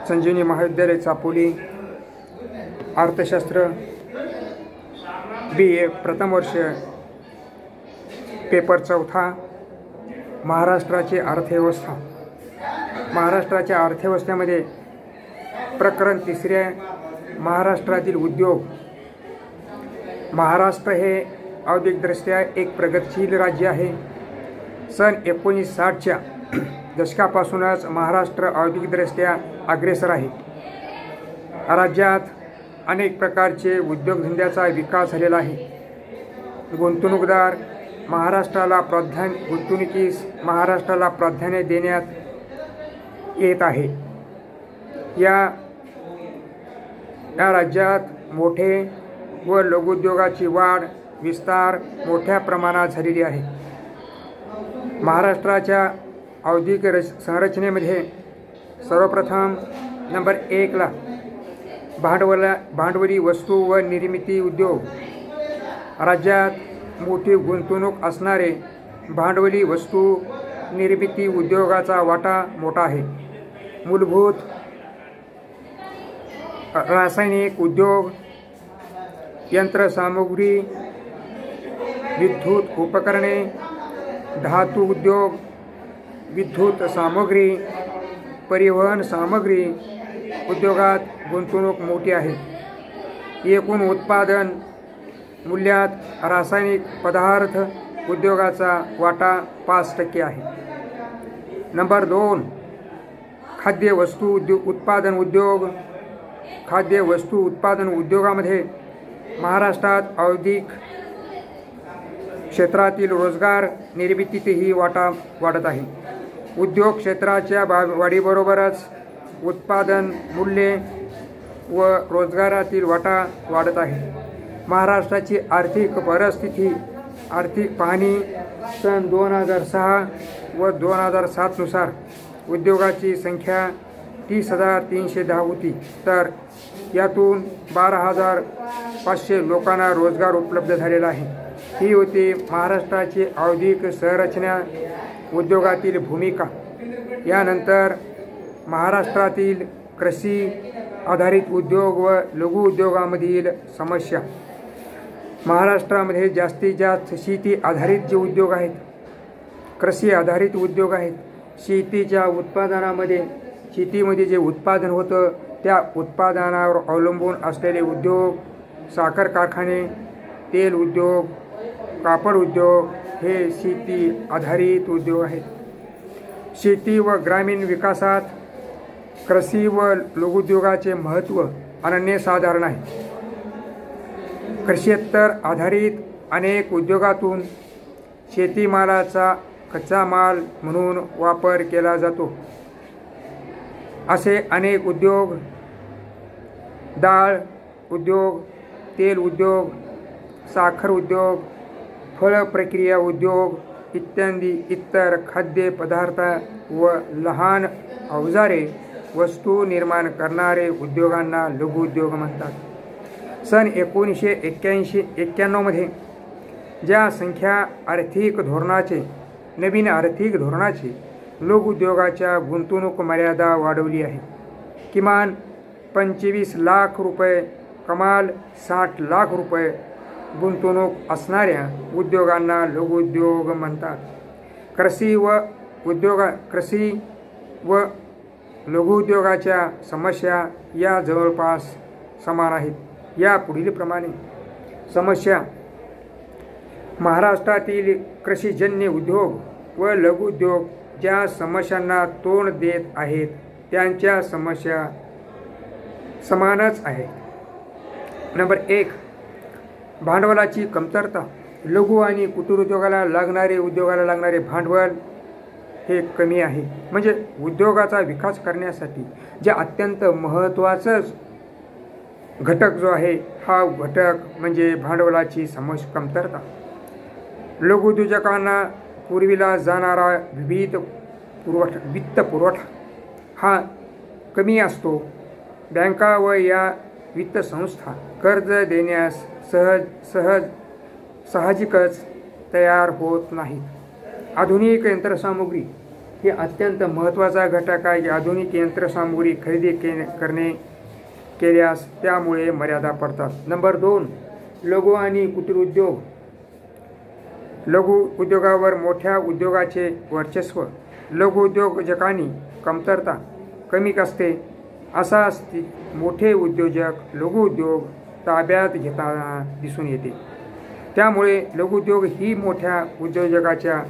संजीवनी महाविद्यालय चापोली, अर्थशास्त्र BA प्रथम वर्ष, पेपर चौथा, महाराष्ट्राची अर्थव्यवस्था। महाराष्ट्राच्या अर्थव्यवस्थेमध्ये प्रकरण तिसरे, महाराष्ट्रातील उद्योग। महाराष्ट्र हे औद्योगिकदृष्ट्या एक प्रगतशील राज्य आहे। सन 1960च्या दशकापासूनच महाराष्ट्र औद्योगिकदृष्ट्या अग्रेसर आहे। राज्यात अनेक प्रकारचे उद्योगधंद्याचा विकास झालेला आहे। गुंतवणूकदार गुंतवणुकीस महाराष्ट्राला प्राधान्य देण्यात येत आहे। या राज्यात मोठे व लघुउद्योगाची वाढ विस्तार मोठ्या प्रमाणात झालेली आहे। महाराष्ट्राच्या औद्योगिक संरचनेमध्ये सर्वप्रथम नंबर 1 ला भांडवली वस्तू व निर्मिती उद्योग। राज्यात मोठी गुंतवणूक असणारे भांडवली वस्तू निर्मिती उद्योगाचा वाटा मोठा आहे। मूलभूत रासायनिक उद्योग, यंत्रसामुग्री, विद्युत उपकरणे, धातू उद्योग, विद्युत सामग्री, परिवहन सामग्री उद्योगात गुंतवणूक मोठी आहे। एकूण उत्पादन मूल्यात रासायनिक पदार्थ उद्योगाचा वाटा 5% आहे। नंबर 2 खाद्य वस्तू उत्पादन उद्योग। खाद्य वस्तू उत्पादन उद्योगामध्ये महाराष्ट्रात औद्योगिक क्षेत्रातील रोजगार निर्मितीतही वाटा वाढत आहे। उद्योग क्षेत्राच्या वाढीबरोबरच उत्पादन मूल्ये व रोजगारातील वाटा वाढत आहे। महाराष्ट्राची आर्थिक पाहणी सन 2006 व 2007 नुसार उद्योगाची संख्या 30,310 होती, तर यातून 12,500 लोकांना रोजगार उपलब्ध झालेला आहे। ही होती महाराष्ट्राची औद्योगिक संरचना उद्योगातील भूमिका। यानंतर महाराष्ट्रातील कृषी आधारित उद्योग व लघु उद्योगामधील समस्या। महाराष्ट्रामध्ये जास्तीत जास्त शेती आधारित जे उद्योग आहेत, कृषी आधारित उद्योग आहेत। शेतीमध्ये जे उत्पादन होतं त्या उत्पादनावर अवलंबून असलेले उद्योग, साखर कारखाने, तेल उद्योग, कापड उद्योग हे शेती आधारित उद्योग आहेत। शेती व ग्रामीण विकासात कृषी व लघुउद्योगाचे महत्त्व अनन्यसाधारण आहे। कृषीतर आधारित अनेक उद्योगातून शेतीमालाचा कच्चा माल म्हणून वापर केला जातो। असे अनेक उद्योग, डाळ उद्योग, तेल उद्योग, साखर उद्योग, फळ प्रक्रिया उद्योग इत्यादी इतर खाद्यपदार्थ व लहान अवजारे वस्तू निर्माण करणारे उद्योगांना लघुउद्योग म्हणतात। सन 1991 मध्ये ज्या नवीन आर्थिक धोरणाचे लघुउद्योगाच्या गुंतवणूक मर्यादा वाढवली आहे। किमान 25 लाख रुपये, कमाल 60 लाख रुपये गुंतवणूक असणाऱ्या उद्योगांना लघुउद्योग म्हणतात। कृषी व लघुउद्योगाच्या समस्या या जवळपास समान आहेत। या पुढील प्रमाणे समस्या: महाराष्ट्रातील कृषीजन्य उद्योग व लघुउद्योग ज्या समस्यांना तोंड देत आहेत त्यांच्या समस्या समानच आहेत। नंबर 1 भांडवलाची कमतरता। लघु आणि कुटीर उद्योगाला लागणारे भांडवल हे कमी आहे। म्हणजे उद्योगाचा विकास करण्यासाठी जे अत्यंत महत्त्वाचं घटक जो आहे हा घटक म्हणजे भांडवलाची कमतरता। लघुउद्योजकांना पुरविला जाणारा वित्त पुरवठा हा कमी असतो। बँका व या वित्त संस्था कर्ज देण्यास साहजिकच तयार होत नाहीत। आधुनिक यंत्रसामुग्री हे अत्यंत महत्त्वाचा घटक आहे की आधुनिक यंत्रसामुग्री खरेदी केल्यास त्यामुळे मर्यादा पडतात. नंबर 2, लघु आणि कुटीर उद्योग. लघु उद्योगावर मोठ्या उद्योगाचे वर्चस्व. लघु उद्योजकांनी कमतरता कमी असते. असा मोठे उद्योजक लघु उद्योग ताब्यात घेताना दिसून येते. त्यामुळे लघु उद्योग ही मोठ्या उद्योजकाच्या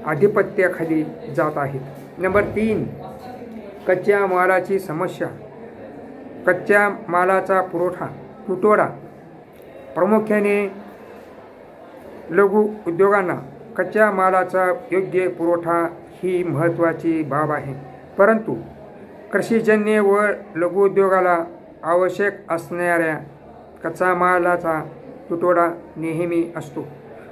आधिपत्याखाली जात आहेत. नंबर 3, कच्च्या मालाची समस्या. कच्च्या मालाचा तुटवडा. प्रामुख्याने लघु उद्योगांना कच्च्या मालाचा योग्य पुरवठा ही महत्त्वाची बाब आहे. परंतु कृषीजन्य व लघु उद्योगाला आवश्यक असणाऱ्या कच्चा मालाचा तुटवडा नेहमी असतो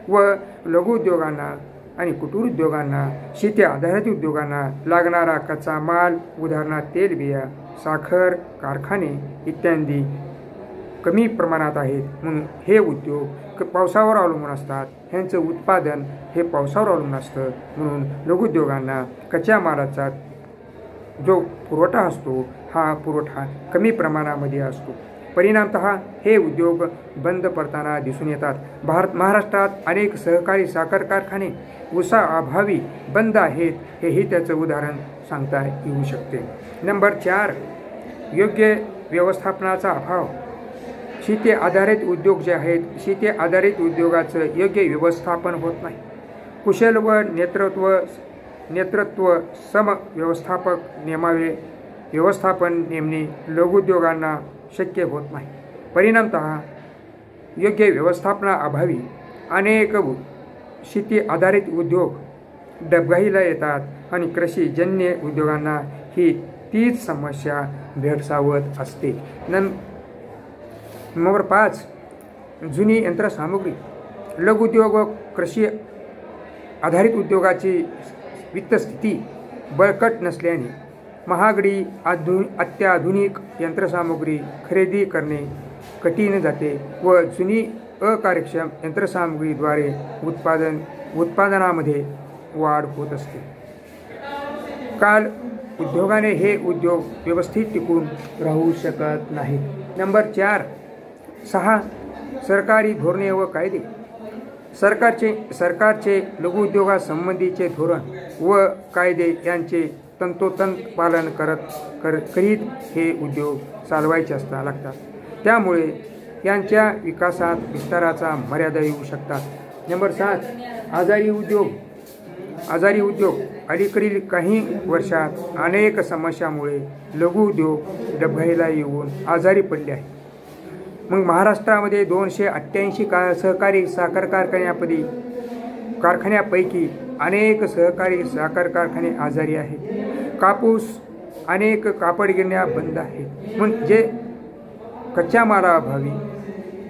व लघु उद्योगांना आणि कुटीर उद्योगांना, शेती आधारित उद्योगांना लागणारा कच्चा माल, उदाहरणार्थ तेलबिया, साखर कारखाने इत्यादी कमी प्रमाणात आहेत. म्हणून हे उद्योग पावसावर अवलंबून असतात. ह्यांचं उत्पादन हे पावसावर अवलंबून असतं. म्हणून लघु उद्योगांना कच्च्या मालाचा जो पुरवठा असतो हा पुरवठा कमी प्रमाणामध्ये असतो. परिणामतः हे उद्योग बंद पडताना दिसून येतात. महाराष्ट्रात अनेक सहकारी साखर कारखाने ऊसाअभावी बंद आहेत. हेही त्याचं उदाहरण सांगता येऊ शकते. नंबर 4, योग्य व्यवस्थापनाचा अभाव. शेती आधारित उद्योग जे आहेत, शेती आधारित उद्योगाचं योग्य व्यवस्थापन होत नाही. कुशल व नेतृत्व सम व्यवस्थापक व्यवस्थापन नेमणे लघु उद्योगांना शक्य होत नाही. परिणामतः योग्य व्यवस्थापनाअभावी अनेक शेती आधारित उद्योग डबघाईला येतात आणि कृषीजन्य उद्योगांना ही तीच समस्या भेडसावत असते. नंबर 5, जुनी यंत्रसामुग्री. लघु उद्योग व कृषी आधारित उद्योगाची वित्तस्थिती बळकट नसल्याने महागडी अत्याधुनिक यंत्रसामुग्री खरेदी करणे कठीण जाते व जुनी अकार्यक्षम यंत्रसामुग्रीद्वारे उत्पादनामध्ये वाढ होत असते. काल उद्योगाने हे उद्योग व्यवस्थित टिकून राहू शकत नाहीत. नंबर 6, सरकारी धोरणे व कायदे. सरकारचे लघु उद्योगासंबंधीचे धोरण व कायदे यांचे तंतोतंत पालन करीत हे उद्योग चालवायचे लागतात. त्यामुळे यांच्या विकासात विस्ताराचा मर्यादा येऊ शकतात. नंबर 7, आजारी उद्योग. अलीकडील काही वर्षात अनेक समस्यामुळे लघु उद्योग डबघाईला येऊन आजारी पडले आहेत. मग महाराष्ट्रामध्ये 288 सहकारी साखर कारखान्यापैकी अनेक सहकारी साखर कारखाने आजारी आहेत. कापूस अनेक कापड गिरण्या बंद आहेत. म्हणजे कच्च्या मालाअभावी,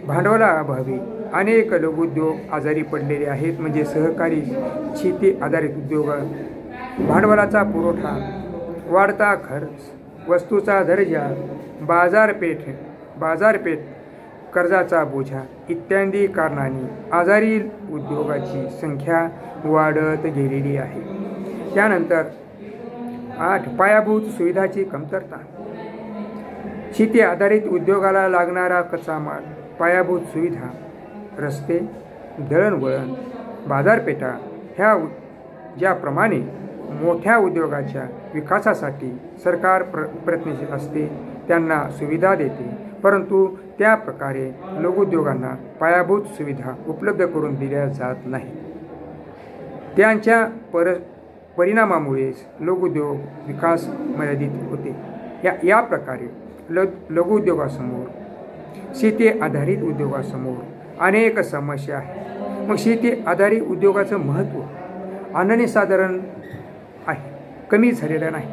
भांडवलाअभावी अनेक लघु उद्योग आजारी पडलेले आहेत. म्हणजे सहकारी शेती आधारित उद्योग, भांडवलाचा पुरवठा, वाढता खर्च, वस्तूचा दर्जा, बाजारपेठ, कर्जाचा बोजा इत्यादी कारणांनी आजारी उद्योगाची संख्या वाढत गेलेली आहे. त्यानंतर 8, पायाभूत सुविधाची कमतरता. शेती आधारित उद्योगाला लागणारा कच्चा माल, पायाभूत सुविधा, रस्ते, दळणवळण, बाजारपेठा ह्या ज्याप्रमाणे मोठ्या उद्योगाच्या विकासासाठी सरकार प्रयत्नशील असते, त्यांना सुविधा देते. परंतु त्या प्रकारे लघु उद्योगांना पायाभूत सुविधा उपलब्ध करून दिल्या जात नाही. त्यांच्या परिणामामुळेच लघु उद्योग विकास मर्यादित होते. या प्रकारे लघु उद्योगासमोर, शेती आधारित उद्योगासमोर अनेक समस्या आहेत. मग शेती आधारित उद्योगाचं महत्त्व अनन्यसाधारण आहे, कमी झालेलं नाही.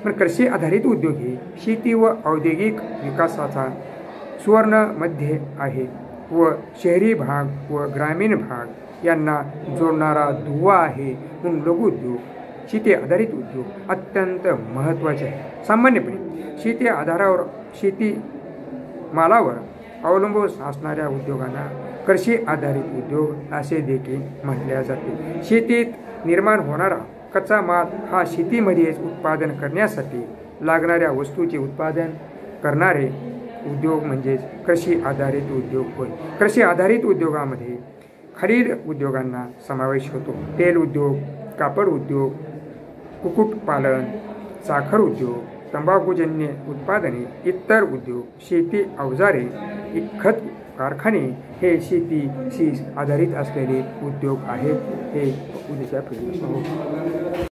पण कृषी आधारित उद्योग हे शेती व औद्योगिक विकासाचा सुवर्ण मध्य आहे व शहरी भाग व ग्रामीण भाग यांना जोडणारा दुवा आहे. म्हणून लघु उद्योग, शेती आधारित उद्योग अत्यंत महत्त्वाचे आहे. सामान्यपणे शेती मालावर अवलंबून असणाऱ्या उद्योगांना कृषी आधारित उद्योग असे देखील म्हटले जाते. शेतीत निर्माण होणारा कच्चा माल हा शेतीमध्येच उत्पादन करण्यासाठी लागणाऱ्या वस्तूचे उत्पादन करणारे उद्योग म्हणजेच कृषी आधारित उद्योग होय. कृषी आधारित उद्योगामध्ये खालील उद्योगांना समावेश होतो: तेल उद्योग, कापड उद्योग, कुक्कुटपालन, साखर उद्योग, तंबाखूजन्य उत्पादने, इतर उद्योग, शेती अवजारे, खत कारखाने हे शेतीशी आधारित असलेले उद्योग आहेत. हे उद्याच्या पिढीला